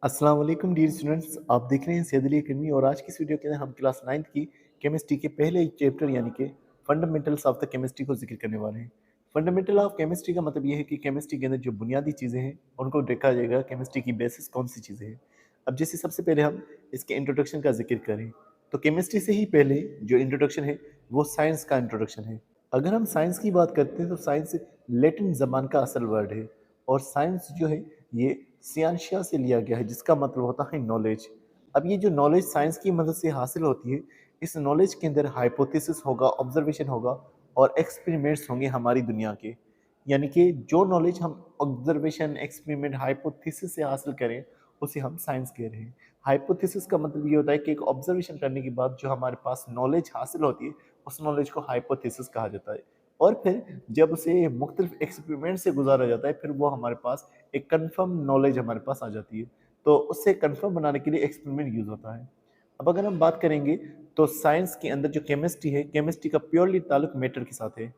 अस्सलाम वालेकुम dear students, आप देख रहे हैं सैयद अली अकेडमी और आज की इस वीडियो के अंदर हम क्लास 9th की केमिस्ट्री के पहले चैप्टर यानी कि फंडामेंटल्स ऑफ द केमिस्ट्री को जिक्र करने वाले हैं। फंडामेंटल ऑफ केमिस्ट्री का मतलब ये है कि केमिस्ट्री के अंदर जो बुनियादी चीज़ें हैं उनको देखा जाएगा, केमिस्ट्री की बेसिस कौन सी चीज़ें हैं। अब जैसे सबसे पहले हम इसके इंट्रोडक्शन का जिक्र करें तो केमिस्ट्री से ही पहले जो इंट्रोडक्शन है वो साइंस का इंट्रोडक्शन है। अगर हम साइंस की बात करते हैं तो साइंस लैटिन ज़बान का असल वर्ड है और साइंस जो है ये सियांशिया से लिया गया है जिसका मतलब होता है नॉलेज। अब ये जो नॉलेज साइंस की मदद से हासिल होती है, इस नॉलेज के अंदर हाइपोथेसिस होगा, ऑब्जर्वेशन होगा और एक्सपेरिमेंट्स होंगे हमारी दुनिया के। यानी कि जो नॉलेज हम ऑब्जर्वेशन, एक्सपेरिमेंट, हाइपोथेसिस से हासिल करें, उसे हम साइंस कह रहे हैं। हाइपोथेसिस का मतलब ये होता है कि एक ऑब्जर्वेशन करने के बाद जो हमारे पास नॉलेज हासिल होती है, उस नॉलेज को हाइपोथेसिस कहा जाता है। और फिर जब उसे मुख्तलिफ एक्सपेरिमेंट से गुजारा जाता है, फिर वो हमारे पास एक कन्फर्म नॉलेज हमारे पास आ जाती है। तो उससे कन्फर्म बनाने के लिए एक्सपेरिमेंट यूज़ होता है। अब अगर हम बात करेंगे तो साइंस के अंदर जो केमिस्ट्री है, केमिस्ट्री का प्योरली ताल्लुक मैटर के साथ है।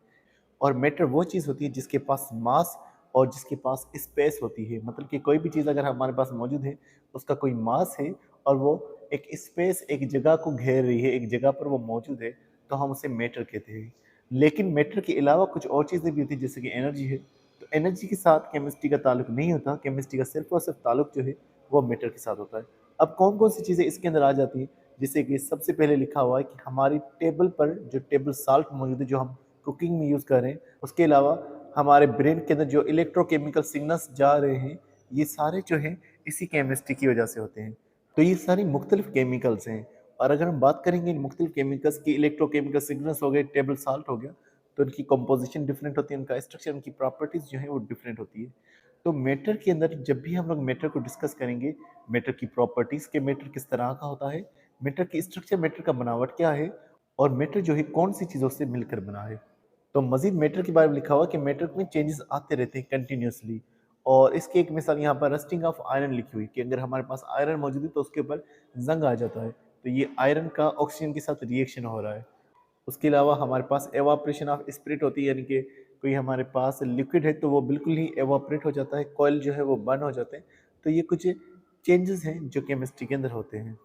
और मैटर वो चीज़ होती है जिसके पास मास और जिसके पास स्पेस होती है। मतलब कि कोई भी चीज़ अगर हमारे पास मौजूद है, उसका कोई मास है और वो एक स्पेस, एक जगह को घेर रही है, एक जगह पर वो मौजूद है, तो हम उसे मैटर कहते हैं। लेकिन मैटर के अलावा कुछ और चीज़ें भी होती हैं जैसे कि एनर्जी है। तो एनर्जी के साथ केमिस्ट्री का ताल्लुक नहीं होता, केमिस्ट्री का सिर्फ़ और सिर्फ़ ताल्लुक जो है वो मैटर के साथ होता है। अब कौन-कौन सी चीज़ें इसके अंदर आ जाती हैं? जैसे कि सबसे पहले लिखा हुआ है कि हमारी टेबल पर जो टेबल साल्ट मौजूद है, जो हम कुकिंग में यूज़ कर रहे हैं, उसके अलावा हमारे ब्रेन के अंदर जो इलेक्ट्रोकेमिकल सिग्नल्स जा रहे हैं, ये सारे जो हैं इसी केमिस्ट्री की वजह से होते हैं। तो ये सारी मुख्तलिफ केमिकल्स हैं और अगर हम बात करेंगे इन मुख्तलिफ केमिकल्स की, इलेक्ट्रोकेमिकल सिग्नल्स हो गए, टेबल साल्ट हो गया, तो इनकी कंपोजिशन डिफरेंट होती है, उनका स्ट्रक्चर, उनकी प्रॉपर्टीज़ जो है वो डिफरेंट होती है। तो मैटर के अंदर जब भी हम लोग मैटर को डिस्कस करेंगे, मैटर की प्रॉपर्टीज़ के मैटर किस तरह का होता है, मैटर की स्ट्रक्चर, मैटर का बनावट क्या है और मैटर जो है कौन-सी चीज़ों से मिलकर बना है। तो मज़ीद मैटर के बारे में लिखा हुआ है कि मैटर में चेंजेस आते रहते हैं कंटिन्यूअसली और इसकी एक मिसाल यहाँ पर रस्टिंग ऑफ आयरन लिखी हुई है कि अगर हमारे पास आयरन मौजूद है तो उसके ऊपर ज़ंग आ जाता है। तो ये आयरन का ऑक्सीजन के साथ रिएक्शन हो रहा है। उसके अलावा हमारे पास एवापोरेशन ऑफ स्पिरिट होती है, यानी कि कोई हमारे पास लिक्विड है तो वो बिल्कुल ही एवापोरेट हो जाता है, कॉइल जो है वो बर्न हो जाते हैं। तो ये कुछ चेंजेस हैं जो केमिस्ट्री के अंदर होते हैं।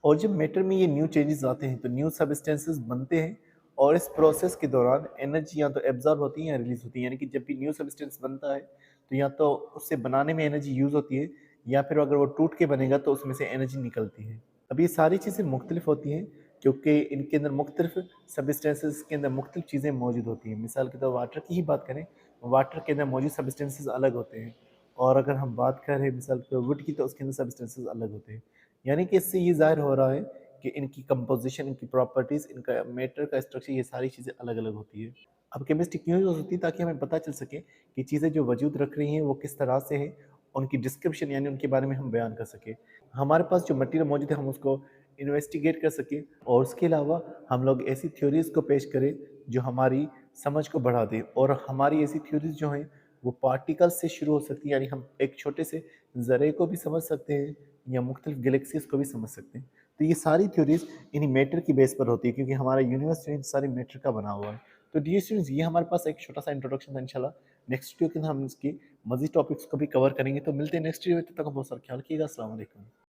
और जब मैटर में ये न्यू चेंजेस आते हैं तो न्यू सबस्टेंसेस बनते हैं और इस प्रोसेस के दौरान एनर्जी या तो एब्जॉर्ब होती है या रिलीज होती है। यानी कि जब भी न्यू सबस्टेंस बनता है तो या तो उससे बनाने में एनर्जी यूज़ होती है या फिर अगर वो टूट के बनेगा तो उसमें से एनर्जी निकलती है। अब ये सारी चीज़ें मुख्तलिफ होती हैं क्योंकि इनके अंदर मुख्तलिफ सबस्टेंसेस के अंदर मुख्तलिफ चीज़ें मौजूद होती हैं। मिसाल के तौर वाटर की ही बात करें, वाटर के अंदर मौजूद सबस्टेंसेस अलग होते हैं और अगर हम बात करें मिसाल के तौर वुड की तो उसके अंदर सबस्टेंसेस अलग होते हैं। यानी कि इससे ये ज़ाहिर हो रहा है कि इनकी कंपोज़िशन, इनकी प्रॉपर्टीज़, इनका मैटर का स्ट्रक्चर, ये सारी चीज़ें अलग-अलग होती है। अब केमिस्ट्री क्यों यूज़ होती है? ताकि हमें पता चल सके कि चीज़ें जो वजूद रख रही हैं वो किस तरह से हैं, उनकी डिस्क्रिप्शन यानी उनके बारे में हम बयान कर सकें। हमारे पास जो मटेरियल मौजूद है हम उसको इन्वेस्टिगेट कर सकें और उसके अलावा हम लोग ऐसी थ्योरीज़ को पेश करें जो हमारी समझ को बढ़ा दें और हमारी ऐसी थ्योरीज़ जो हैं वो पार्टिकल्स से शुरू हो सकती है, यानी हम एक छोटे से ज़रे को भी समझ सकते हैं या मुख्तलिफ गैलेक्सीज़ को भी समझ सकते हैं। तो ये सारी थ्योरीज़ इन्हीं मैटर की बेस पर होती है क्योंकि हमारा यूनिवर्स जो है सारे मैटर का बना हुआ है। तो डियर स्टूडेंट्स, ये हमारे पास एक छोटा-सा इंट्रोडक्शन था। इंशाल्लाह नेक्स्ट वीडियो के अंदर हम इसकी मज़ीद टॉपिक्स को भी कवर करेंगे। तो मिलते हैं नेक्स्ट वीडियो में, तब तक आप बहुत सारा ख्याल रखिएगा। अस्सलाम वालेकुम।